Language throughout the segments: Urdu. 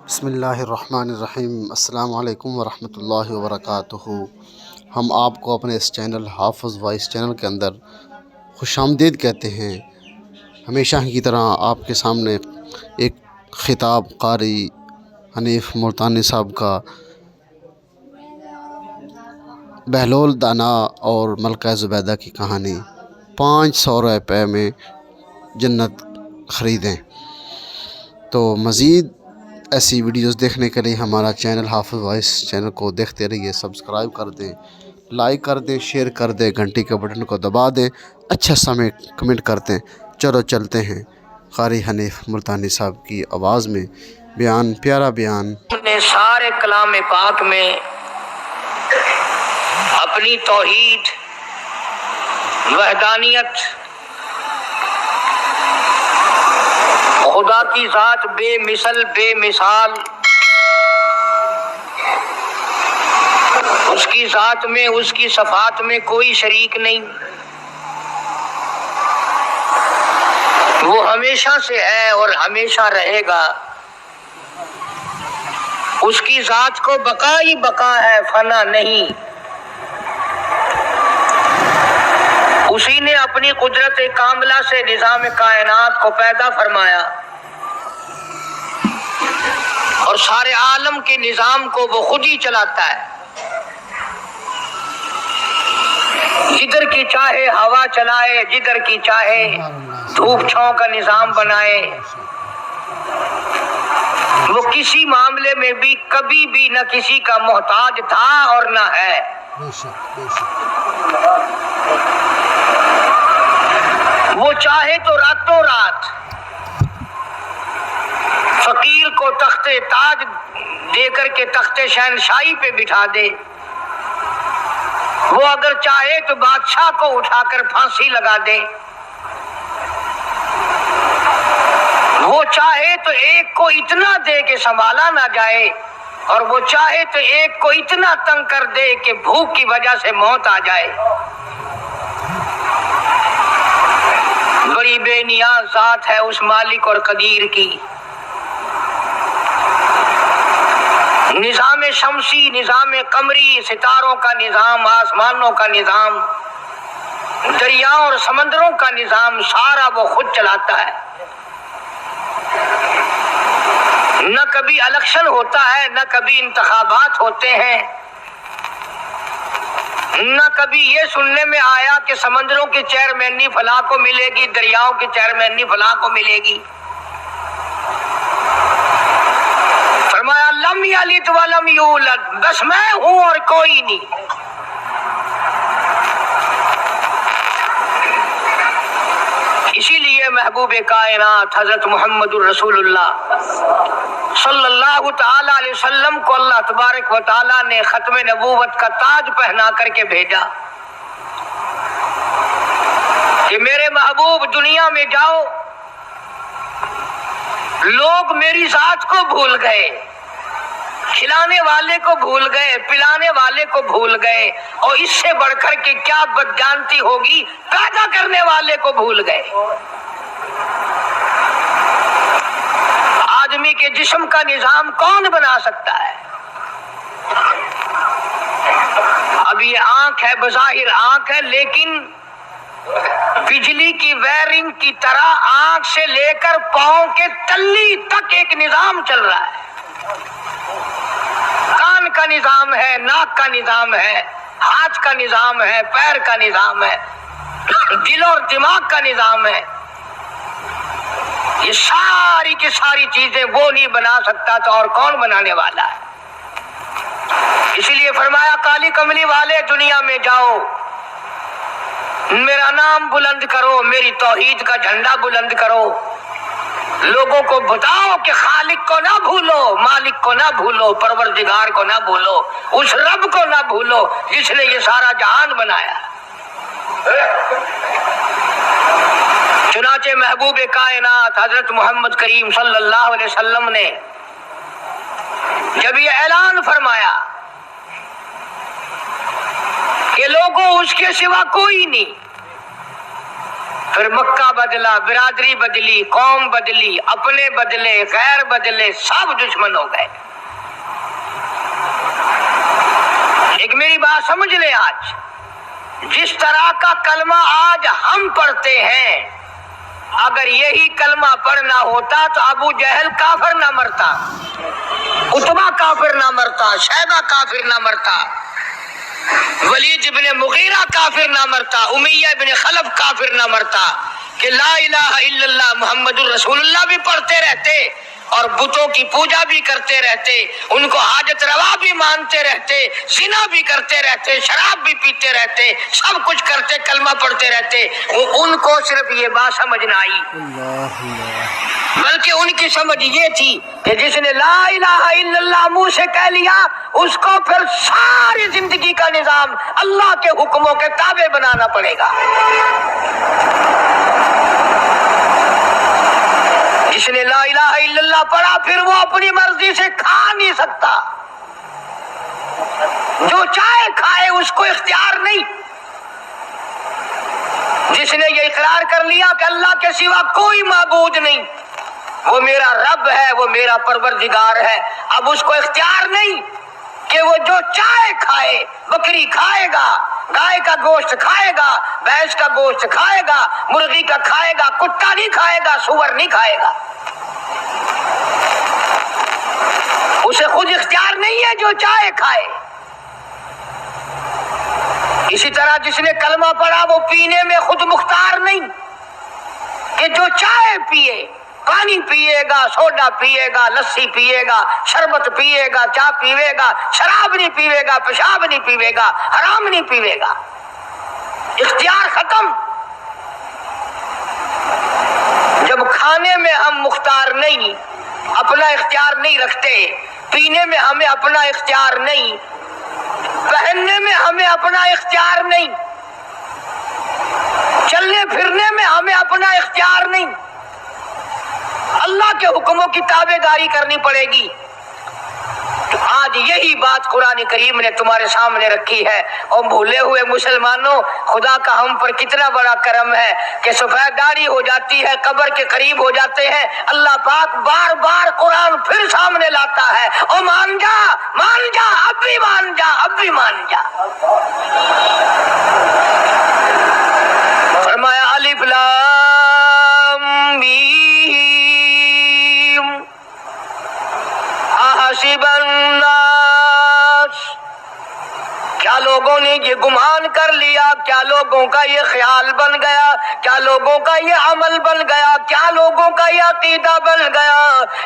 بسم اللہ الرحمن الرحیم۔ السلام علیکم ورحمۃ اللہ وبرکاتہ۔ ہم آپ کو اپنے اس چینل حافظ وائس چینل کے اندر خوش آمدید کہتے ہیں۔ ہمیشہ کی طرح آپ کے سامنے ایک خطاب قاری حنیف ملتانی صاحب کا بہلول دانا اور ملکہ زبیدہ کی کہانی 500 روپے میں جنت خریدیں۔ تو مزید ایسی ویڈیوز دیکھنے کے لیے ہمارا چینل حافظ وائس چینل کو دیکھتے رہیے، سبسکرائب کر دیں، لائک کر دیں، شیئر کر دیں، گھنٹی کے بٹن کو دبا دیں، اچھا سمے کمنٹ کرتے ہیں۔ چلو چلتے ہیں قاری حنیف ملتانی صاحب کی آواز میں بیان، پیارا بیان۔ نے سارے کلام پاک میں اپنی توحید، وحدانیت، خدا کی ذات بے مثل بے مثال، اس کی ذات میں، اس کی صفات میں کوئی شریک نہیں، وہ ہمیشہ سے ہے اور ہمیشہ رہے گا، اس کی ذات کو بقا ہی بقا ہے، فنا نہیں۔ اسی نے اپنی قدرت کاملہ سے نظام کائنات کو پیدا فرمایا اور سارے عالم کے نظام کو وہ خود ہی چلاتا ہے۔ جدھر کی چاہے ہوا چلائے، جدھر کی چاہے دھوپ چھاؤں کا نظام بنائے، وہ کسی معاملے میں بھی کبھی بھی نہ کسی کا محتاج تھا اور نہ ہے۔ وہ چاہے تو راتوں رات فقیر کو تخت تاج دے کر کے تخت شہنشاہی پہ بٹھا دے، وہ اگر چاہے تو بادشاہ کو اٹھا کر پھانسی لگا دے، وہ چاہے تو ایک کو اتنا دے کہ سنبھالا نہ جائے، اور وہ چاہے تو ایک کو اتنا تنگ کر دے کہ بھوک کی وجہ سے موت آ جائے۔ بڑی بے نیاز ذات ہے اس مالک اور قدیر کی۔ نظام شمسی، نظام قمری، ستاروں کا نظام، آسمانوں کا نظام، دریاؤں اور سمندروں کا نظام، سارا وہ خود چلاتا ہے۔ نہ کبھی الیکشن ہوتا ہے، نہ کبھی انتخابات ہوتے ہیں، نہ کبھی یہ سننے میں آیا کہ سمندروں کی چیئرمینی فلاں کو ملے گی، دریاؤں کی چیئرمینی فلاں کو ملے گی۔ فرمایا لم یلد ولم یولد، بس میں ہوں اور کوئی نہیں۔ اسی لیے محبوب کائنات حضرت محمد الرسول اللہ صلی اللہ تعالی علیہ وسلم کو اللہ تبارک و تعالی نے ختم نبوت کا تاج پہنا کر کے بھیجا کہ میرے محبوب دنیا میں جاؤ، لوگ میری ذات کو بھول گئے، کھلانے والے کو بھول گئے، پلانے والے کو بھول گئے، اور اس سے بڑھ کر کے کیا بدجانتی ہوگی، پیدا کرنے والے کو بھول گئے۔ آدمی کے جسم کا نظام کون بنا سکتا ہے؟ اب یہ آنکھ ہے، بظاہر آنکھ ہے، لیکن بجلی کی وائرنگ کی طرح آنکھ سے لے کر پاؤں کے تلی تک ایک نظام چل رہا ہے۔ کان کا نظام ہے، ناک کا نظام ہے، ہاتھ کا نظام ہے، پیر کا نظام ہے، دل اور دماغ کا نظام ہے۔ یہ ساری کی ساری چیزیں وہ نہیں بنا سکتا تو اور کون بنانے والا ہے؟ اسی لیے فرمایا کالی کملی والے دنیا میں جاؤ، میرا نام بلند کرو، میری توحید کا جھنڈا بلند کرو، لوگوں کو بتاؤ کہ خالق کو نہ بھولو، مالک کو نہ بھولو، پروردگار کو نہ بھولو، اس رب کو نہ بھولو جس نے یہ سارا جہان بنایا۔ چنانچہ محبوب کائنات حضرت محمد کریم صلی اللہ علیہ وسلم نے جب یہ اعلان فرمایا کہ لوگوں اس کے سوا کوئی نہیں، پھر مکہ بدلا، برادری بدلی، قوم بدلی، اپنے بدلے، غیر بدلے، سب دشمن ہو گئے۔ ایک میری بات سمجھ لیں، آج جس طرح کا کلمہ آج ہم پڑھتے ہیں، اگر یہی کلمہ پڑھنا ہوتا تو ابو جہل کافر نہ مرتا، عتبہ کافر نہ مرتا، شیبہ کافر نہ مرتا، ولید ابن مغیرہ کافر نہ مرتا، امیہ ابن خلف کافر نہ مرتا، کہ لا الہ الا اللہ محمد الرسول اللہ بھی پڑھتے رہتے اور بتوں کی پوجا بھی کرتے رہتے، ان کو حاجت روا بھی مانتے رہتے، زنا بھی کرتے رہتے، شراب بھی پیتے رہتے، سب کچھ کرتے، کلمہ پڑھتے رہتے، ان کو صرف یہ بات سمجھ نہ آئی، بلکہ ان کی سمجھ یہ تھی کہ جس نے لا الہ الا اللہ منہ سے کہہ لیا، اس کو پھر ساری زندگی کا نظام اللہ کے حکموں کے تابع بنانا پڑے گا۔ جس نے لا الہ الا اللہ پڑھا، پھر وہ اپنی مرضی سے کھا نہیں سکتا، جو چاہے کھائے، اس کو اختیار نہیں۔ جس نے یہ اقرار کر لیا کہ اللہ کے سوا کوئی معبود نہیں، وہ میرا رب ہے، وہ میرا پروردگار ہے، اب اس کو اختیار نہیں کہ وہ جو چاہے کھائے، بکری کھائے گا، گائے کا گوشت کھائے گا، بھینس کا گوشت کھائے گا، مرغی کا کھائے گا، کتا نہیں کھائے گا، سور نہیں کھائے گا، اسے خود اختیار نہیں ہے، جو چاہے کھائے۔ اسی طرح جس نے کلمہ پڑھا، وہ پینے میں خود مختار نہیں کہ جو چاہے پیے، پانی پیے گا، سوڈا پیے گا، لسی پیے گا، شربت پیے گا، چائے پیے گا، شراب نہیں پیے گا، پیشاب نہیں پیے گا، حرام نہیں پیے گا، اختیار ختم۔ جب کھانے میں ہم مختار نہیں، اپنا اختیار نہیں رکھتے، پینے میں ہمیں اپنا اختیار نہیں، پہننے میں ہمیں اپنا اختیار نہیں، چلنے پھرنے میں ہمیں اپنا اختیار نہیں، اللہ کے حکموں کی تابع داری کرنی پڑے گی۔ تو آج یہی بات قرآن کریم نے تمہارے سامنے رکھی ہے، اور بھولے ہوئے مسلمانوں، خدا کا ہم پر کتنا بڑا کرم ہے کہ سفید داڑھی ہو جاتی ہے، قبر کے قریب ہو جاتے ہیں، اللہ پاک بار بار قرآن پھر سامنے لاتا ہے، او مان جا، مان جا، اب بھی مان جا، اب بھی مان جا۔ فرمایا الف لام میم احسب الناس، کیا لوگوں نے یہ گمان کر لیا، کیا لوگوں کا یہ خیال بن گیا، کیا لوگوں کا یہ عمل بن گیا، کیا لوگوں کا یہ عقیدہ بن گیا،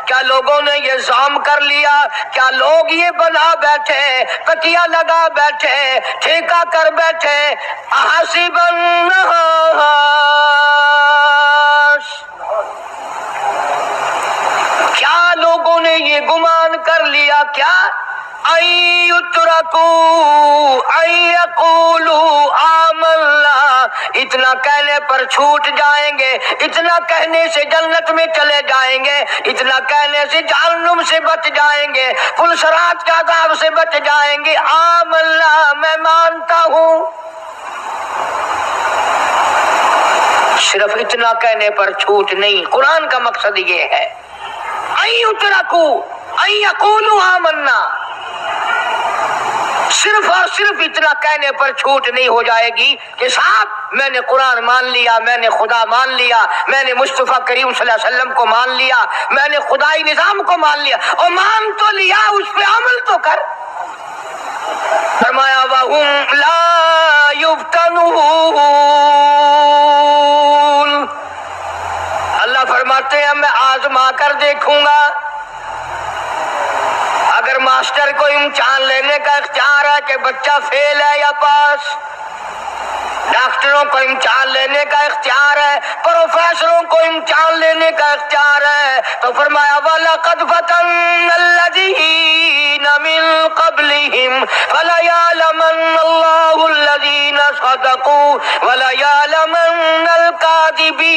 کیا لوگوں نے یہ زعم کر لیا، کیا لوگ یہ بنا بیٹھے، تکیہ لگا بیٹھے، ٹھیکہ کر بیٹھے، احسب الناس، کیا لوگوں نے یہ گمان کر لیا، کیا ان یترکوا ان یقولوا آمنا، اتنا کہنے پر چھوٹ جائیں گے، اتنا کہنے سے جنت میں چلے جائیں گے، اتنا کہنے سے جہنم سے بچ جائیں گے، پلسرات کے عذاب سے بچ جائیں گے، آمنا، میں مانتا ہوں۔ صرف اتنا کہنے پر چھوٹ نہیں، قرآن کا مقصد یہ ہے ان یترکوا ان یقولوا آمنا، صرف اور صرف اتنا کہنے پر چھوٹ نہیں ہو جائے گی کہ صاحب میں نے قرآن مان لیا، میں نے خدا مان لیا، میں نے مصطفیٰ کریم صلی اللہ علیہ وسلم کو مان لیا، میں نے خدائی نظام کو مان لیا، اور مان تو لیا، اس پہ عمل تو کر۔ فرمایا وَهُمْ لَا يُفْتَنُونَ، اللہ فرماتے ہیں میں آزما کر دیکھوں گا۔ اگر ماسٹر کو امتحان لینے کا اختیار ہے کہ بچہ فیل ہے یا پاس، ڈاکٹروں کو امتحان لینے کا اختیار ہے، پروفیسروں کو امتحان لینے کا اختیار ہے، تو فرمایا وَلَقَدْ فَتَنَّا الَّذِينَ مِن قَبْلِهِمْ فَلَيَعْلَمَنَّ اللَّهُ الَّذِينَ صَدَقُوا وَلَيَعْلَمَنَّ الْكَاذِبِينَ۔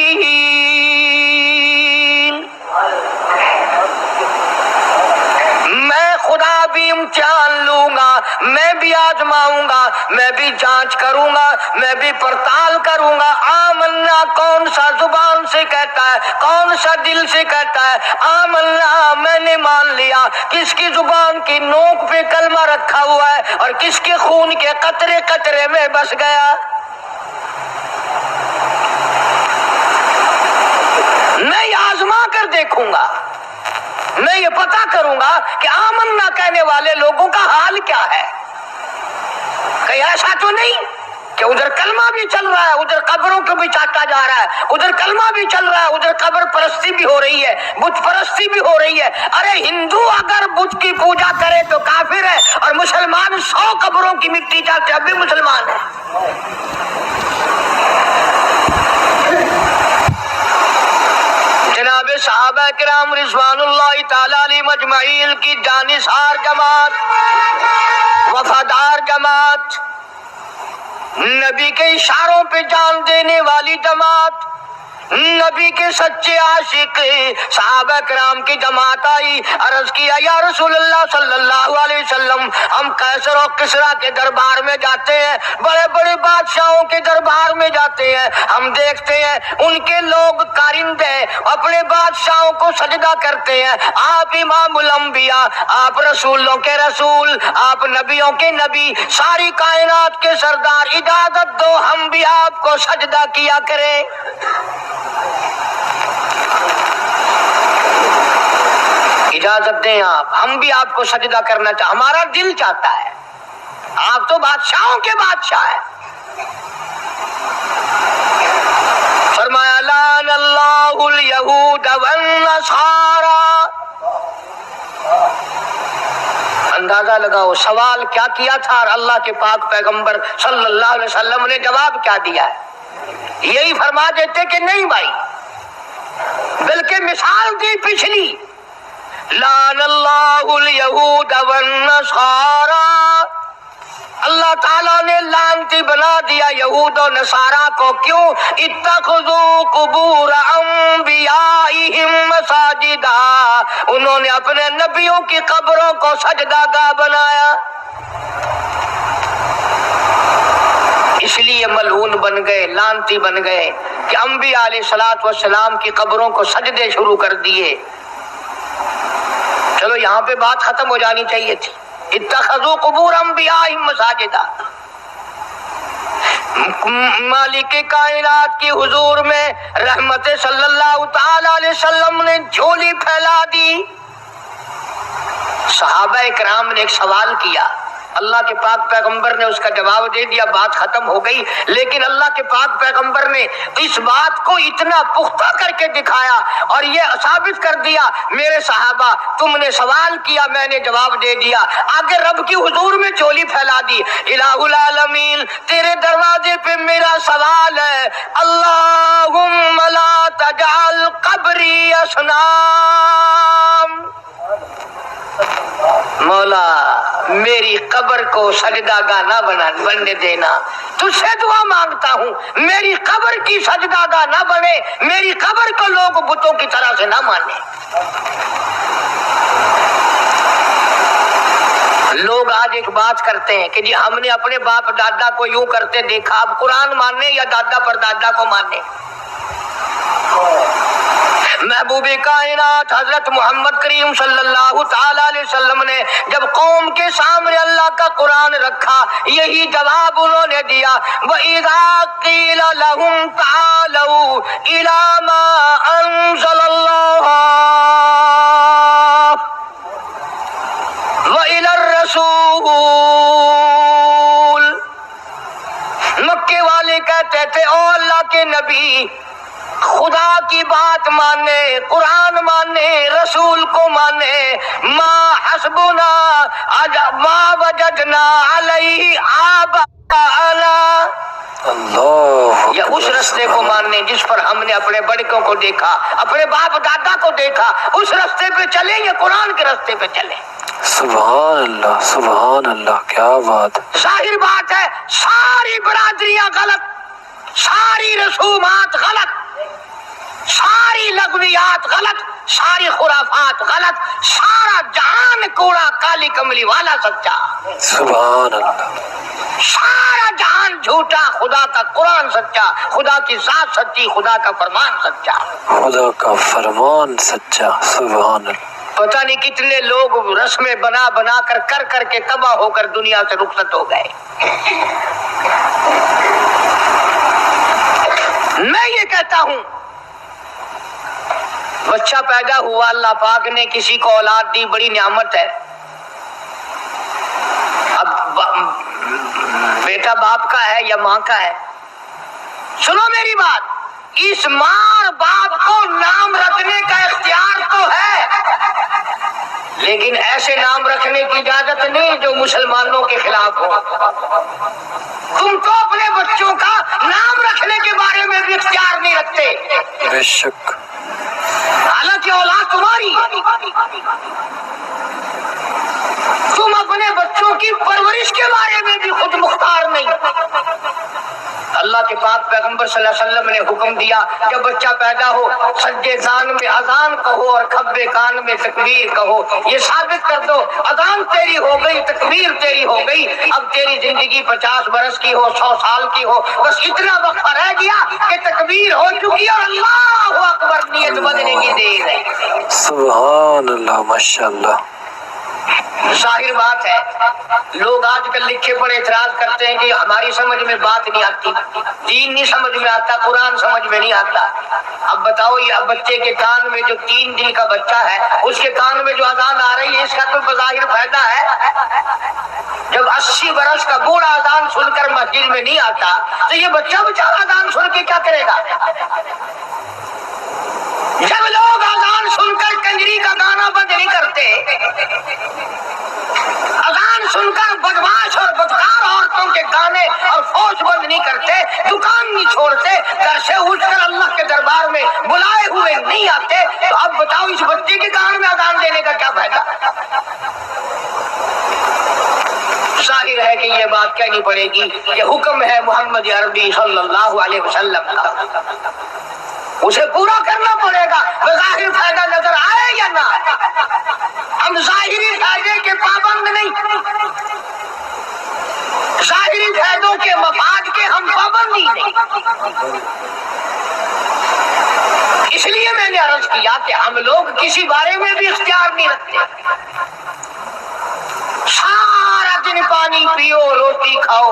میں خدا بھی امتحان لوں گا، میں بھی آزماؤں گا، میں بھی جانچ کروں گا، میں بھی پڑتال کروں گا۔ آمنا کون سا زبان سے کہتا ہے، کون سا دل سے کہتا ہے؟ آمنا میں نے مان لیا۔ کس کی زبان کی نوک پہ کلمہ رکھا ہوا ہے اور کس کے خون کے قطرے قطرے میں بس گیا؟ میں یہ آزما کر دیکھوں گا، میں یہ پتا کروں گا کہ آمنا کہنے والے لوگوں کا حال کیا ہے۔ کہیں ایسا تو نہیں کہ ادھر کلمہ بھی چل رہا ہے، ادھر قبروں کو بھی چاٹا جا رہا ہے، ادھر کلمہ بھی چل رہا ہے، ادھر قبر پرستی بھی ہو رہی ہے، بت پرستی بھی ہو رہی ہے۔ ارے ہندو اگر بت کی پوجا کرے تو کافر ہے، اور مسلمان 100 قبروں کی مٹی چاٹے اب بھی مسلمان ہے۔ جناب صحابہ کرام رضوان اللہ تعالی علیہم اجمعین کی جانثار جماعت، وفادار جماعت، نبی کے اشاروں پہ جان دینے والی جماعت، نبی کے سچے عاشق صحابہ کرام کی جماعت آئی، عرض کیا یا رسول اللہ صلی اللہ علیہ وسلم، ہم قیصر اور کسریٰ کے دربار میں جاتے ہیں، بڑے بڑے بادشاہوں کے دربار میں جاتے ہیں، ہم دیکھتے ہیں ان کے لوگ کارندے اپنے بادشاہوں کو سجدہ کرتے ہیں، آپ امام الانبیاء، آپ رسولوں کے رسول، آپ نبیوں کے نبی، ساری کائنات کے سردار، اجازت دو ہم بھی آپ کو سجدہ کیا کریں۔ اجازت دیں آپ، ہم بھی آپ کو سجدہ کرنا چاہتے، ہمارا دل چاہتا ہے، آپ تو بادشاہوں کے بادشاہ ہیں۔ فرمایا لعن اللہ الیہود والنصارى۔ اندازہ لگاؤ سوال کیا کیا تھا اور اللہ کے پاک پیغمبر صلی اللہ علیہ وسلم نے جواب کیا دیا ہے؟ یہی فرما دیتے کہ نہیں بھائی، بلکہ مثال دی پچھلی، لعن اللہ الیہود والنصارى، اللہ تعالیٰ نے لعنتی بنا دیا یہود و نصارہ کو۔ کیوں؟ اتخذوا قبور انبیائہم مساجدا، انہوں نے اپنے نبیوں کی قبروں کو سجدہ گاہ بنایا، اس لیے ملعون بن گئے، لعنتی بن گئے کہ انبیاء علیہ السلام کی قبروں کو سجدے شروع کر دیے۔ چلو یہاں پہ بات ختم ہو جانی چاہیے تھی، اتخذوا قبور انبیائہم مساجدا۔ مالک کائنات کی حضور میں رحمت صلی اللہ تعالی علیہ وسلم نے جھولی پھیلا دی۔ صحابہ کرام نے ایک سوال کیا، اللہ کے پاک پیغمبر نے اس کا جواب دے دیا، بات ختم ہو گئی۔ لیکن اللہ کے پاک پیغمبر نے اس بات کو اتنا پختہ کر کے دکھایا اور یہ ثابت کر دیا، میرے صحابہ تم نے سوال کیا، میں نے جواب دے دیا۔ آگے رب کی حضور میں چولی پھیلا دی، الہ العالمین تیرے دروازے پہ میرا سوال ہے، اللہم لا تجعل قبری اصنام، مولا میری قبر کو سجدہ گاہ نہ بننے دینا، تجھ سے دعا مانگتا ہوں میری قبر کی سجدہ گاہ نہ بنے، میری قبر کو لوگ بتوں کی طرح سے نہ مانے۔ لوگ آج ایک بات کرتے ہیں کہ جی ہم نے اپنے باپ دادا کو یوں کرتے دیکھا، اب قرآن ماننے یا دادا پر دادا کو ماننے؟ محبوب کائنات حضرت محمد کریم صلی اللہ تعالی علیہ وسلم نے جب قوم کے سامنے اللہ کا قرآن رکھا، یہی جواب انہوں نے دیا، وَإِذَا قِيلَ لَهُمْ تَعَالَوْا إِلَى مَا أَنزَلَ اللَّهُ وَإِلَى الرَّسُولِ، مکے والے کہتے تھے او اللہ کے نبی، خدا کی بات مانے، قرآن مانے، رسول کو مانے، ما حسبنا ما وجدنا علیہ آباءنا، یا اس رستے کو ماننے جس پر ہم نے اپنے بڑکوں کو دیکھا، اپنے باپ دادا کو دیکھا، اس رستے پہ چلیں یا قرآن کے رستے پہ چلیں؟ سبحان اللہ سبحان اللہ، کیا بات۔ ظاہر بات ہے ساری برادریاں غلط، ساری رسومات غلط، ساری لغویات غلط، ساری خرافات غلط، سارا جہان کوڑا کالی کملی والا سچا، سبحان اللہ، سارا جہان جھوٹا، خدا کا قرآن سچا، خدا کی ذات سچی، خدا کا فرمان سچا، خدا کا فرمان سچا، سبحان اللہ۔ پتہ نہیں کتنے لوگ رسمیں بنا بنا کر کے تباہ ہو کر دنیا سے رخصت ہو گئے۔ میں یہ کہتا ہوں، بچہ پیدا ہوا، اللہ پاک نے کسی کو اولاد دی، بڑی نعمت ہے۔ اب بیٹا باپ کا ہے یا ماں کا ہے؟ سنو میری بات، اس ماں اور باپ کو نام رکھنے کا اختیار تو ہے، لیکن ایسے نام رکھنے کی اجازت نہیں جو مسلمانوں کے خلاف ہو۔ تم تو اپنے بچوں کا نام رکھنے کے بارے میں بھی اختیار نہیں رکھتے، بے شک، حالانکہ اولاد تمہاری ہے۔ تم اپنے بچوں کی پرورش کے بارے میں بھی خود مختار نہیں۔ اللہ کے پاک پیغمبر صلی اللہ علیہ وسلم نے حکم دیا، جب بچہ پیدا ہو سجے کان میں اذان کہو اور کھبے کان میں تکبیر کہو، یہ ثابت کر دو اذان تیری ہو گئی، تکبیر تیری ہو گئی، اب تیری زندگی 50 برس کی ہو، 100 سال کی ہو، بس اتنا وقت رہ گیا کہ تکبیر ہو چکی اور اللہ اکبر نیت بدلنے کی دیر ہے۔ سبحان اللہ، ماشاء اللہ۔ ظاہر بات ہے، لوگ آج کل لکھے پر اعتراض کرتے ہیں کہ ہماری سمجھ میں بات نہیں آتی، دین نہیں سمجھ میں آتا، قرآن سمجھ میں نہیں آتا۔ اب بتاؤ، یہ بچے کے کان میں جو 3 دن کا بچہ ہے، اس کے کان میں جو اذان آ رہی ہے، اس کا تو بظاہر فائدہ ہے۔ جب 80 برس کا بوڑھا اذان سن کر مسجد میں نہیں آتا تو یہ بچہ بیچارہ اذان سن کے کیا کرے گا؟ جب لوگ اذان سن کر کنجری کا گانا بند نہیں کرتے، اذان سن کر بدماش اور بدکار عورتوں کے گانے اور فوش بند نہیں کرتے، دکان نہیں چھوڑتے، گھر سے اٹھ کر اللہ کے دربار میں بلائے ہوئے نہیں آتے، تو اب بتاؤ اس بچے کے کان میں اذان دینے کا کیا فائدہ؟ ظاہر ہے کہ یہ بات کہنی پڑے گی کہ حکم ہے محمد عربی صلی اللہ علیہ وسلم کا، اسے پورا کرنا پڑے گا، بظاہر فائدہ نظر آئے یا نہ آئے۔ ہم ظاہری فائدے کے پابند نہیں، ظاہری فائدوں کے مفاد کے ہم پابند ہی نہیں۔ اس لیے میں نے عرض کیا کہ ہم لوگ کسی بارے میں بھی اختیار نہیں رکھتے۔ سارا دن پانی پیو، روٹی کھاؤ،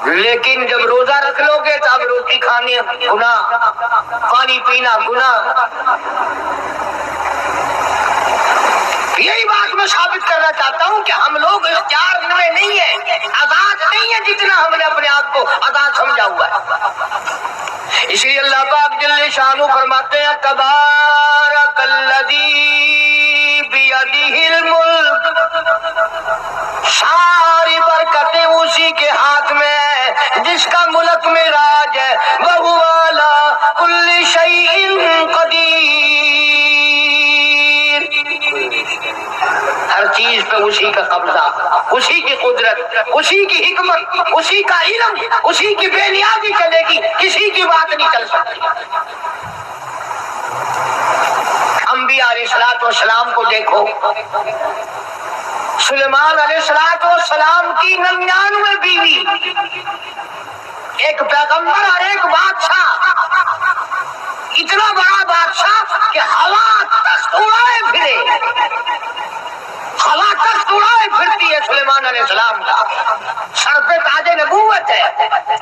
لیکن جب روزہ رکھ لو گے تو اب روٹی کھانے گناہ، پانی پینا گناہ۔ یہی بات میں ثابت کرنا چاہتا ہوں کہ ہم لوگ اختیار میں نہیں ہیں، آزاد نہیں ہیں جتنا ہم نے اپنے آپ کو آزاد سمجھا ہوا ہے۔ اس لیے اللہ پاک جل شانہ فرماتے ہیں، تبارک الذی بیدہ الملک، ساری برکتیں اسی کے ہاتھ میں ہے جس کا ملک میں راج ہے، وَهُوَ عَلَىٰ كُلِّ شَيْءٍ قَدِيرٌ، ہر چیز پہ اسی کا قبضہ، اسی کی قدرت، اسی کی حکمت، اسی کا علم، اسی کی بے نیازی چلے گی، کسی کی بات نہیں چل سکتی۔ انبیاء علیہ السلام کو دیکھو، سلیمان علیہ السلام کی 99 بیوی، ایک پیغمبر اور ایک بادشاہ، اتنا بڑا بادشاہ کہ ہوا تخت اڑائے پھرے، ہوا تخت اڑائے پھرتی ہے سلیمان علیہ السلام کا، سر پہ تاج نبوت ہے،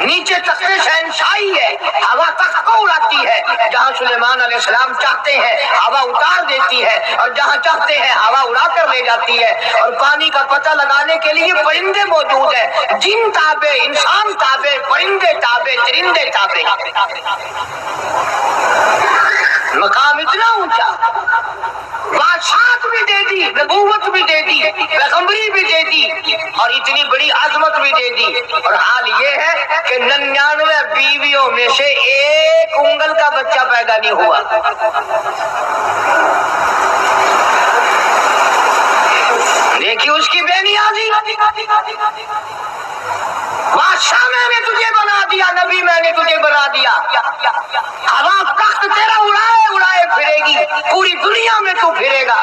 نیچے تخت شہنشاہی ہے، ہوا تخت کو اڑاتی ہے، جہاں سلیمان علیہ السلام چاہتے ہیں ہوا اتار دیتی ہے، اور جہاں چاہتے ہیں ہوا اڑا کر لے جاتی ہے، اور پانی کا پتہ لگانے کے لیے پرندے موجود ہیں، جن تابع، انسان تابع، پرندے تابع، چرندے تابع، مقام اتنا اونچا، بادشاہت بھی دے دی، نبوت بھی دے دی، پیغمبری بھی دے دی، اور اتنی بڑی عظمت بھی دے دی، اور حال یہ ہے کہ 99 بیویوں میں سے ایک انگل کا بچہ پیدا نہیں ہوا۔ دیکھیے اس کی بے نیازی، بادشاہ میں نے تجھے بنا دیا، نبی میں نے تجھے بنا دیا، ہوا تخت تیرا اڑائے اڑائے پھرے گی، پوری دنیا میں تو پھرے گا،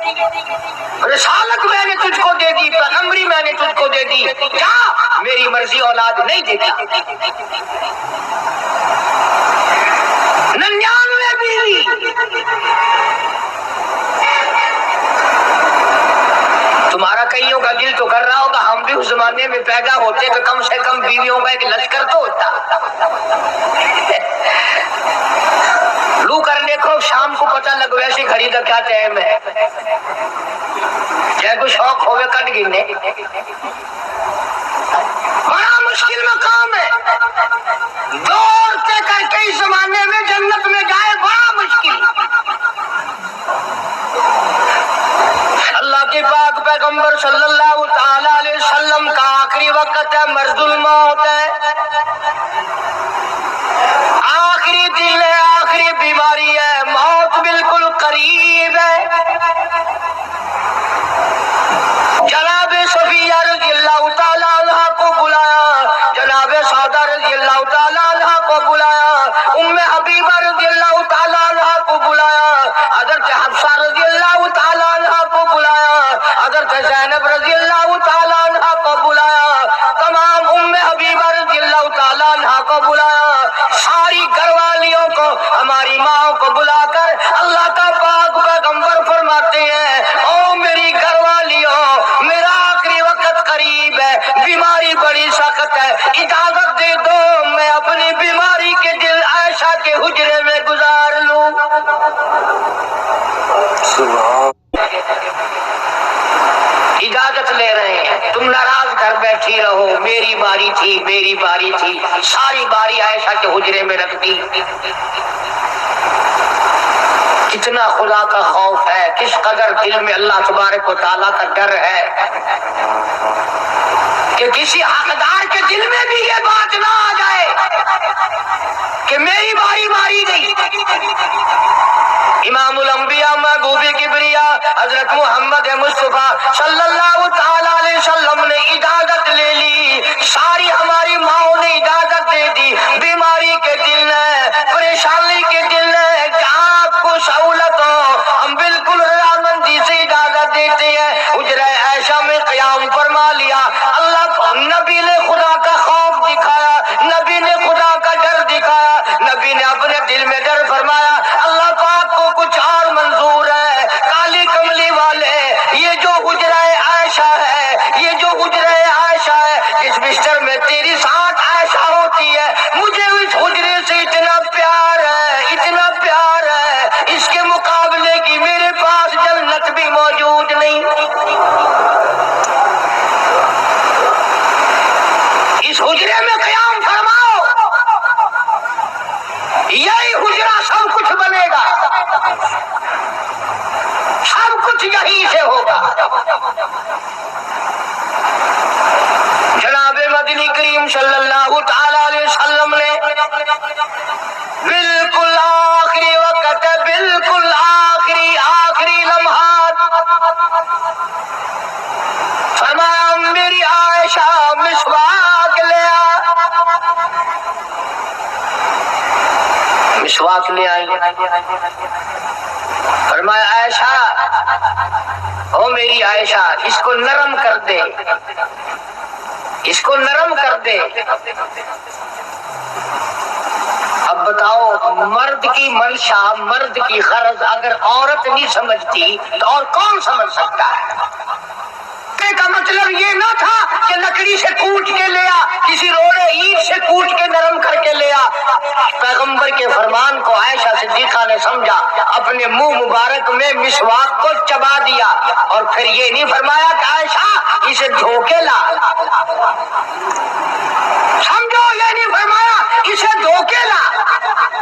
رسالت میں نے تجھ کو دے دی، پیغمبری میں نے تجھ کو دے دی، جا میری مرضی اولاد نہیں دیتا۔ 99 بیوی، تمہارا کئیوں کا دل تو کر رہا ہوگا ہم بھی اس زمانے میں پیدا ہوتے تو کم سے کم بیویوں کا ایک لشکر تو ہوتا۔ لو کر دیکھو شام کو پتہ لگ ویسے گھڑی کا کیا ٹائم ہے، چاہے کوئی شوق ہوئے کٹ گنے، بڑا مشکل مقام ہے، دوڑتے کر کے اس زمانے میں جنت میں جائے بڑا مشکل۔ اللہ کے پاک پیغمبر صلی اللہ تعالی علیہ وسلم کا آخری وقت ہے، مرض الموت ہے، آخری دن ہے، آخری بیماری ہے، موت بالکل قریب ہے۔ جناب صفیہ رضی اللہ تعالی عنہ کو بلایا، جناب سعدہ رضی اللہ تعالی عنہ کو بلایا، ام حبیبہ رضی اللہ تعالی عنہ کو بلایا، حضرت حفصہ رضی اللہ تعالی عنہ کو بلایا، حضرت زینب رضی اللہ تعالی عنہ کو بلایا، تمام ام حبیبہ رضی اللہ تعالی عنہ کو بلایا، ساری گھر والیوں کو، ہماری ماں کو بلا کر اللہ کا پاک پیغمبر فرماتے ہیں، او میری گھر والیوں، میرا آخری وقت قریب ہے، بیماری بڑی سخت ہے، اجازت دے دو میں اپنی بیماری کے دل عائشہ کے حجرے میں گزار لوں۔ سبحان اجازت لے رہے ہیں، تم ناراض گھر بیٹھی رہو، میری باری تھی، میری باری تھی، ساری باری عائشہ کے حجرے میں رکھ دی۔ کتنا خدا کا خوف ہے، کس قدر دل میں اللہ تبارک و تعالیٰ کا ڈر ہے کہ کسی حقدار کے دل میں بھی یہ بات نہ آ جائے کہ میری باری ماری گئی۔ امام الانبیاء محبوب کبریا حضرت محمد مصطفیٰ صلی اللہ تعالی علیہ وسلم نے اجازت لے لی، ساری ہماری ماؤں نے اجازت دے دی، بیماری کے دل ہے، پریشانی کے دل ہے، جہاں آپ کو سہولت ہو ہم بالکل رضامندی سے اجازت دیتے ہیں۔ حجرہ عائشہ میں قیام فرما لیا، اللہ نبی نے خدا کا خوف دکھایا، نبی نے خدا کا ڈر دکھایا، نبی نے اپنے دل میں ڈر فرمایا اللہ پاک کو کچھ اور منظور ہے۔ کالی کملی والے، یہ جو حجرہ عائشہ ہے، یہ جو حجرہ عائشہ ہے، جس بستر میں تیری ساتھ عائشہ ہوتی ہے، مجھے اس حجرے سے اتنا پیار ہے، اتنا پیار ہے، اس کے مقابلے کی میرے پاس جنت بھی موجود نہیں۔ اس حجرے میں قیام فرماؤ، یہی حجرہ سب کچھ بنے گا، سب کچھ یہیں سے ہوگا۔ جناب مدنی کریم صلی اللہ تعالی علیہ وسلم نے بالکل آخری وقت، بالکل آخری لمحات فرمایا میری عائشہ مسواک لے آ، مسواک لے آئی، فرمایا عائشہ، او میری عائشہ اس کو نرم کر دے، اس کو نرم کر دے۔ اب بتاؤ، مرد کی منشا، مرد کی غرض اگر عورت نہیں سمجھتی تو اور کون سمجھ سکتا ہے؟ کا مطلب یہ نہ تھا کہ لکڑی سے کوٹ کے لیا، کسی روڑے اینٹ سے کوٹ کے نرم کر کے لیا۔ پیغمبر کے فرمان کو عائشہ صدیقہ نے سمجھا، اپنے منہ مبارک میں مسواک کو چبا دیا، اور پھر یہ نہیں فرمایا کہ عائشہ اسے دھو کے لا، سمجھو، یہ نہیں فرمایا اسے دھو کے لا،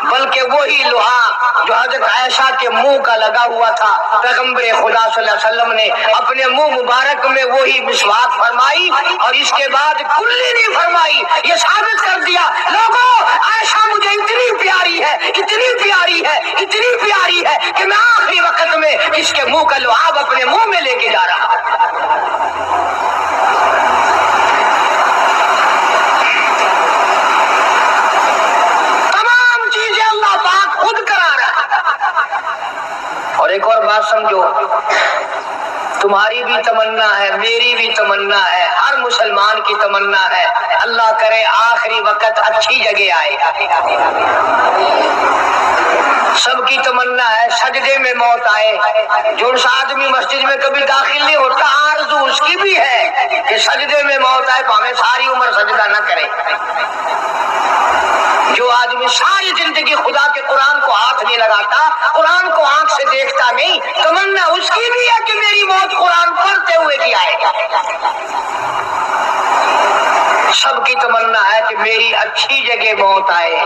بلکہ وہی لوہا جو حضرت عائشہ کے منہ کا لگا ہوا تھا، پیغمبر خدا صلی اللہ علیہ وسلم نے اپنے منہ مبارک میں وہی مسواک فرمائی، اور اس کے بعد کلی نہیں فرمائی۔ یہ ثابت کر دیا لوگوں، عائشہ مجھے اتنی پیاری ہے، اتنی پیاری ہے، اتنی پیاری ہے کہ میں آخری وقت میں اس کے منہ کا لعاب اپنے منہ میں لے کے جا رہا ہوں۔ تمام چیزیں اللہ پاک خود کرا رہا ہے۔ اور ایک اور بات سمجھو، تمہاری بھی تمنا ہے، میری بھی تمنا ہے، ہر مسلمان کی تمنا ہے اللہ کرے آخری وقت اچھی جگہ آئے۔ سب کی تمنا ہے سجدے میں موت آئے۔ جو آدمی مسجد میں کبھی داخل نہیں ہوتا آرزو اس کی بھی ہے کہ سجدے میں موت آئے، ہمیں ساری عمر سجدہ نہ کرے۔ جو آدمی ساری زندگی خدا کے قرآن کو ہاتھ نہیں لگاتا، قرآن کو آنکھ سے دیکھتا نہیں، تمنا اس کی بھی ہے کہ میری موت قرآن پڑھتے ہوئے کی آئے۔ سب کی تمنا ہے کہ میری اچھی جگہ موت آئے،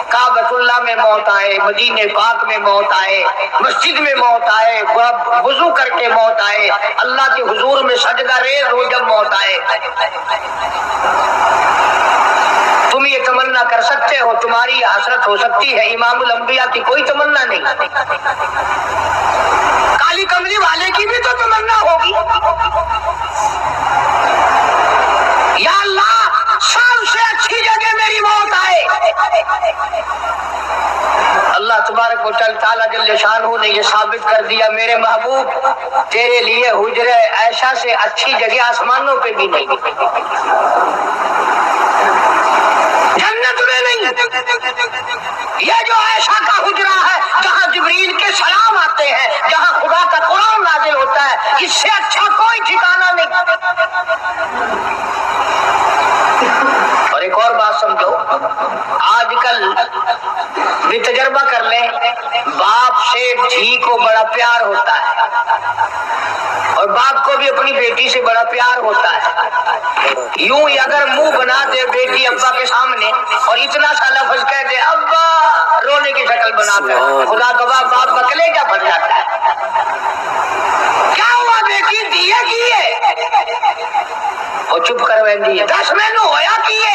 کعبۃ اللہ میں موت آئے، مدینہ پاک میں موت آئے، مسجد میں موت آئے، وضو کر کے موت آئے، اللہ کے حضور میں سجدہ ریز ہو جب موت آئے۔ تم یہ تمنا کر سکتے ہو، تمہاری یہ حسرت ہو سکتی ہے، امام الانبیاء کی کوئی تمنا نہیں۔ کالی کملی والے کی بھی تو تمنا ہوگی، یا اللہ سب سے اچھی جگہ میری موت آئے۔ اللہ تبارک و تعالیٰ جل شانہ نے یہ ثابت کر دیا، میرے محبوب تیرے لیے حجرہ عائشہ سے اچھی جگہ آسمانوں پہ بھی نہیں، جنت میں نہیں۔ یہ جو عائشہ کا حجرہ ہے جہاں جبریل کے سلام آتے ہیں، جہاں خدا کا قرآن نازل ہوتا ہے، اس سے اچھا کوئی ٹھکانہ نہیں۔ اور ایک اور بات سمجھو، آج کل بھی تجربہ کر لیں، باپ سے دھی کو بڑا پیار ہوتا ہے اور باپ کو بھی اپنی بیٹی سے بڑا پیار ہوتا ہے۔ یوں ہی اگر منہ بنا دے بیٹی ابا کے سامنے اور اتنا سا لفظ کہہ دے ابا، رونے کی شکل بنا کر، خدا گواہ باپ کا کلیجہ پھٹ جاتا ہے۔ کیا ہوا بیٹی، دیے کیے؟ وہ چپ کر ویندی ہے، 10 مہینوں ہویا کیے؟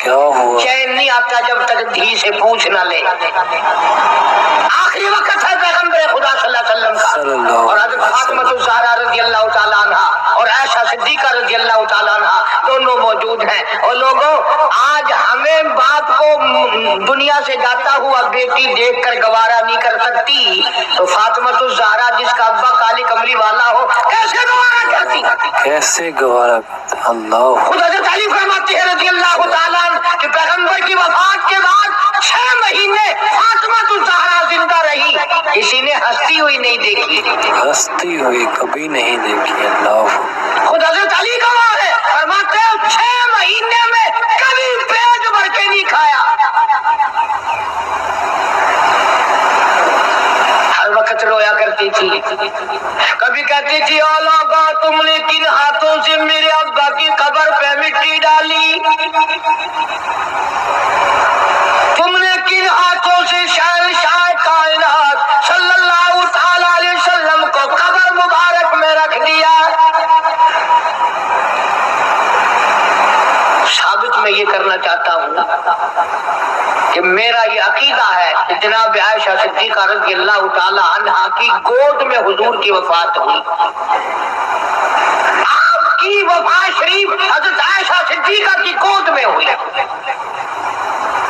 کیا ہوا؟ چین نہیں آتا جب تک دھی سے پوچھ نہ لے۔ آخری وقت ہے پیغمبر خدا صلی اللہ علیہ وسلم کا، اور حضرت فاطمہ الزہرا رضی اللہ تعالیٰ عنہ اور عائشہ صدیقہ رضی اللہ تعالیٰ عنہ دونوں موجود ہیں۔ اور لوگوں، آج ہمیں باپ کو دنیا سے جاتا ہوا بیٹی دیکھ کر گوارا نہیں کر سکتی، تو فاطمہ الزہرا جس کا ابا کالی کملی والا ہو کیسے گوارا کرتی؟ کیسے گوارا کرتا؟ اللہ خود حضرت علی فرماتے ہیں رضی اللہ تعالیٰ عنہ کہ پیغمبر کی وفات کے بعد 6 مہینے فاطمہ الزہرا زندہ رہی، کسی نے ہنستی ہوئی نہیں دیکھی، ہستی ہوئی کبھی نہیں دیکھی۔ اللہ خود حضرت علی گواہ ہے، فرماتے ہیں 6 مہینے میں کبھی پیٹ بھر کے نہیں کھایا، ہر وقت رویا کرتی تھی۔ کبھی کہتی تھی او لوگو، تم نے کن ہاتھوں سے میرے ابا کی قبر پہ مٹی ڈالی، تم نے کن ہاتھوں سے شہنشاہ کائنات صلی اللہ تعالی علیہ وسلم کو قبر مبارک میں رکھ دیا۔ ثابت میں یہ کرنا چاہتا ہوں کہ میرا یہ عقیدہ ہے کہ جناب عائشہ صدیقہ رضی اللہ تعالی عنہا کی گود میں حضور کی وفات ہوئی۔ آپ کی وفات شریف حضرت عائشہ صدیقہ کی گود میں ہوئی،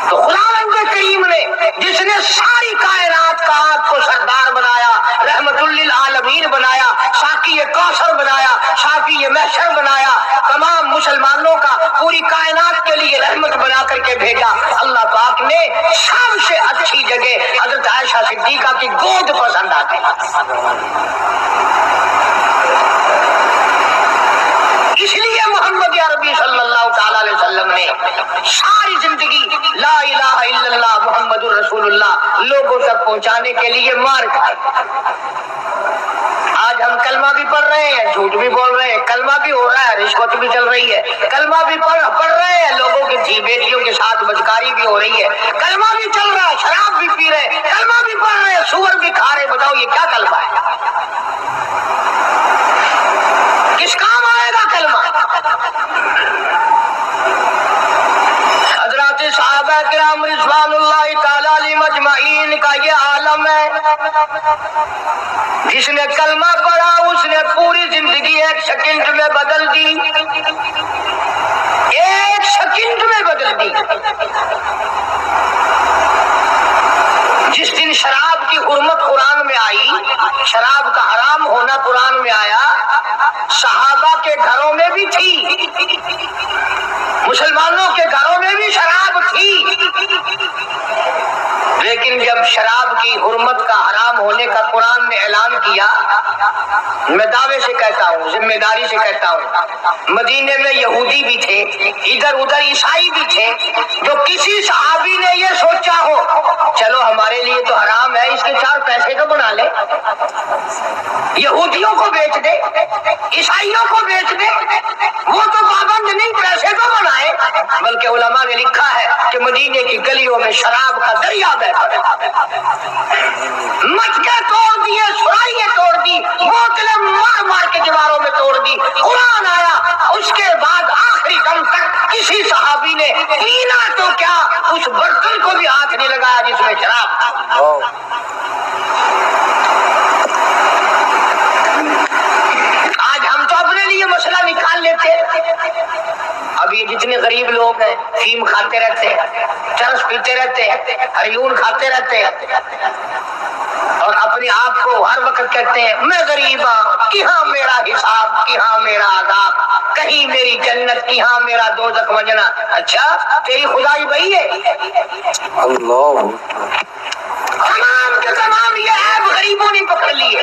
تو خداوند کریم نے جس نے ساری کائنات کا آپ کو سردار بنایا، رحمت للعالمین بنایا، ساقی کوثر بنایا، شافی محشر بنایا، تمام مسلمانوں کا پوری کائنات کے لیے رحمت بنا کر کے بھیجا، اللہ پاک نے سب سے اچھی جگہ حضرت عائشہ صدیقہ کی گود پسند آ گئی۔ اس لیے محمد عربی صلی اللہ تعالی علیہ وسلم نے ساری زندگی لا الہ الا اللہ محمد الرسول اللہ لوگوں تک پہنچانے کے لیے مار کھائی۔ آج ہم کلمہ بھی پڑھ رہے ہیں، جھوٹ بھی بول رہے ہیں، کلمہ بھی ہو رہا ہے، رشوت بھی چل رہی ہے، کلمہ بھی پڑھ رہے ہیں، لوگوں کی دھی بیٹیوں کے ساتھ بدکاری بھی ہو رہی ہے، کلمہ بھی چل رہا ہے، شراب بھی پی رہے ہیں، کلمہ بھی پڑھ رہے ہیں، سور بھی کھا رہے ہیں۔ بتاؤ یہ کیا کلمہ ہے؟ کس کام آئے گا کلمہ؟ حضرات صحابہ کرام رضوان اللہ تعالی علیہم اجمعین کا یہ عالم ہے، جس نے کلمہ پڑھا اس نے پوری زندگی 1 سیکنڈ میں بدل دی، 1 سیکنڈ میں بدل دی۔ جس دن شراب کی حرمت قرآن میں آئی، شراب کا حرام ہونا قرآن میں آیا، صحابہ کے گھروں میں بھی تھی، مسلمانوں کے گھروں میں بھی شراب تھی، لیکن جب شراب کی حرمت کا حرام ہونے کا قرآن نے اعلان کیا، میں دعوے سے کہتا ہوں، ذمہ داری سے کہتا ہوں، مدینے میں یہودی بھی تھے، ادھر ادھر عیسائی بھی تھے، جو کسی صحابی نے یہ سوچا ہو چلو ہمارے لیے تو حرام ہے، اس کے 4 پیسے تو بنا لے، یہودیوں کو بیچ دے، عیسائیوں کو بیچ دے، وہ تو پابند نہیں، پیسے تو بنائے۔ بلکہ علماء نے لکھا ہے کہ مدینے کی گلیوں میں شراب کا دریا بہتا ہے، مٹکے توڑ دیے، سرائیاں توڑ دی، بوتلیں مار مار کے دیواروں میں توڑ دی، قرآن آیا، اس کے بعد آخری دم تک کسی صحابی نے پینا تو کیا اس برتن کو بھی ہاتھ نہیں لگایا جس میں شراب تھا۔ آج ہم تو اپنے لیے مسئلہ نکال لیتے، اب یہ جتنے غریب لوگ ہیں فیم کھاتے رہتے ہیں، چرس پیتے رہتے ہیں، ہریون کھاتے رہتے ہیں، اور اپنے آپ کو ہر وقت کہتے ہیں میں غریب ہوں، کہاں میرا حساب، کہاں میرا عذاب، کہیں میری جنت، کہاں میرا دوزخ وجنا۔ اچھا تیری خدائی وہی ہے؟ اللہ تمام کے تمام یہ عیب غریبوں نے پکڑ لیے،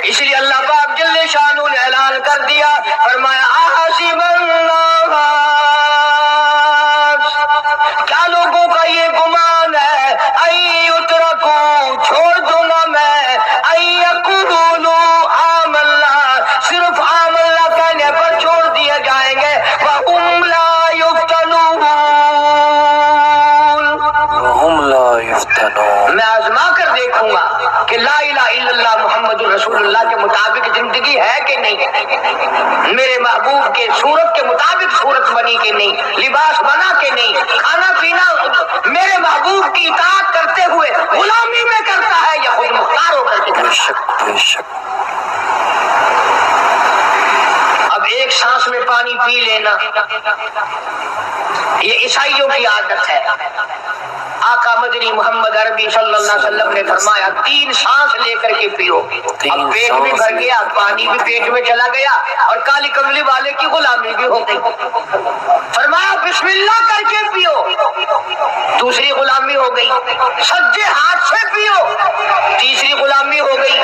اس لیے اللہ پاک جل شانہ نے اعلان کر دیا، فرمایا احسب الناس، کیا لوگوں کا یہ گمان ہے، ان یترکوا، چھوڑ دوں گا میں، ان یقولوا آمنا، صرف آمنا کہنے پر چھوڑ دیے جائیں گے، وہم لا یفتنون، وهم لا يفتنون، میں آزما کر دیکھوں گا کہ لا الہ الا اللہ محمد رسول اللہ کے مطابق زندگی ہے کہ نہیں، میرے محبوب کے صورت کے مطابق صورت بنی کہ نہیں، لباس بنا کہ نہیں، کھانا پینا میرے محبوب کی اطاعت کرتے ہوئے غلامی میں کرتا ہے یا خود مختار ہو کر کے بے کرتا ہے۔ شک بے شک۔ اب ایک سانس میں پانی پی لینا یہ عیسائیوں کی عادت ہے، آقا مدنی محمد عربی صلی اللہ علیہ وسلم نے فرمایا 3 سانس لے کر کے پیو، اب پیٹ بھی بھر گیا، پانی بھی پیٹ میں چلا گیا، اور کالی کملی والے کی غلامی بھی ہو گئی۔ فرمایا بسم اللہ کر کے پیو، دوسری غلامی ہو گئی، سجے ہاتھ سے پیو، تیسری غلامی ہو گئی،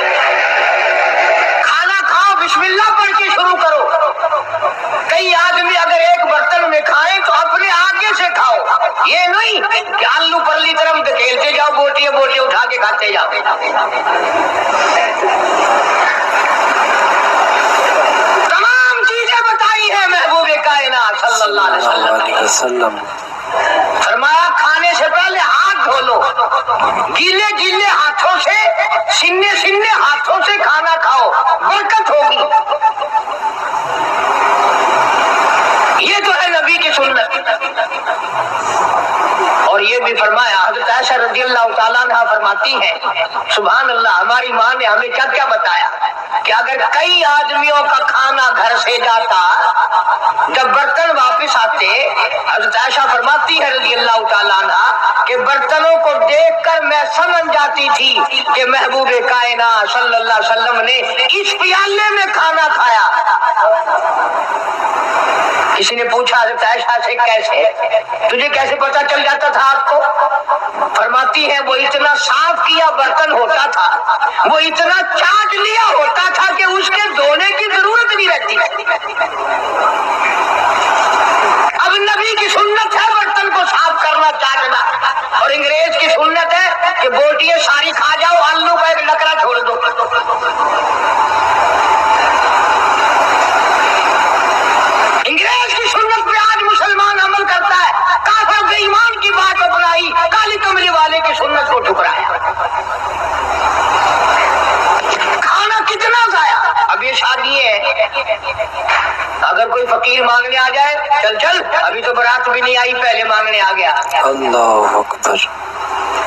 کھانا کھاؤ بسم اللہ پڑھ کے شروع کرو۔ کئی آدمی اگر ایک برتن میں کھائیں تو اپنے آگے سے کھاؤ، یہ نہیں کہ آلو پرلی طرف دھکیلتے جاؤ، بوٹیاں بوٹیاں اٹھا کے کھاتے جاؤ۔ تمام چیزیں بتائی ہیں محبوب کائنات صلی اللہ علیہ وسلم، فرمایا کھانے سے پہلے ہاتھ دھو لو، گیلے گیلے ہاتھوں سے، سننے سننے ہاتھوں سے کھانا کھاؤ، برکت ہوگی۔ یہ تو ہے نبی کی سنت۔ اور یہ بھی فرمایا، حضرت عائشہ رضی اللہ تعالیٰ عنہ فرماتی ہیں، سبحان اللہ، ہماری ماں نے ہمیں کیا کیا بتایا کہ اگر کئی آدمیوں کا کھانا گھر سے جاتا، جب برتن واپس آتے، حضرت عائشہ فرماتی ہے رضی اللہ تعالیٰ عنہ کہ برتنوں کو دیکھ کر میں سمجھ جاتی تھی کہ محبوب کائنات صلی اللہ علیہ وسلم نے اس پیالے میں کھانا کھایا۔ کسی نے پوچھا حضرت عائشہ سے کیسے، تجھے کیسے پتہ چل جاتا تھا آپ کو؟ فرماتی ہے وہ اتنا صاف کیا برتن ہوتا تھا، وہ اتنا چاٹ لیا ہوتا تھا کہ اس کے دھونے کی ضرورت نہیں رہتی۔ اب نبی کی سنت ہے برتن کو صاف کرنا، چاٹنا، اور انگریز کی سنت ہے کہ بوٹیاں ساری کھا جاؤ، آلو کا ایک نکرا چھوڑ دو۔ انگریز کی سنت پہ آج مسلمان عمل کرتا ہے، کافر بے ایمان کی بات اپنائی، کالی کملی والے کی سنت کو ٹھکرایا۔ کھانا کتنا ضائع، اب یہ شادی ہے، اگر کوئی فقیر مانگنے آ جائے، چل چل ابھی تو برات بھی نہیں آئی، پہلے مانگنے آ گیا۔ اللہ اکبر۔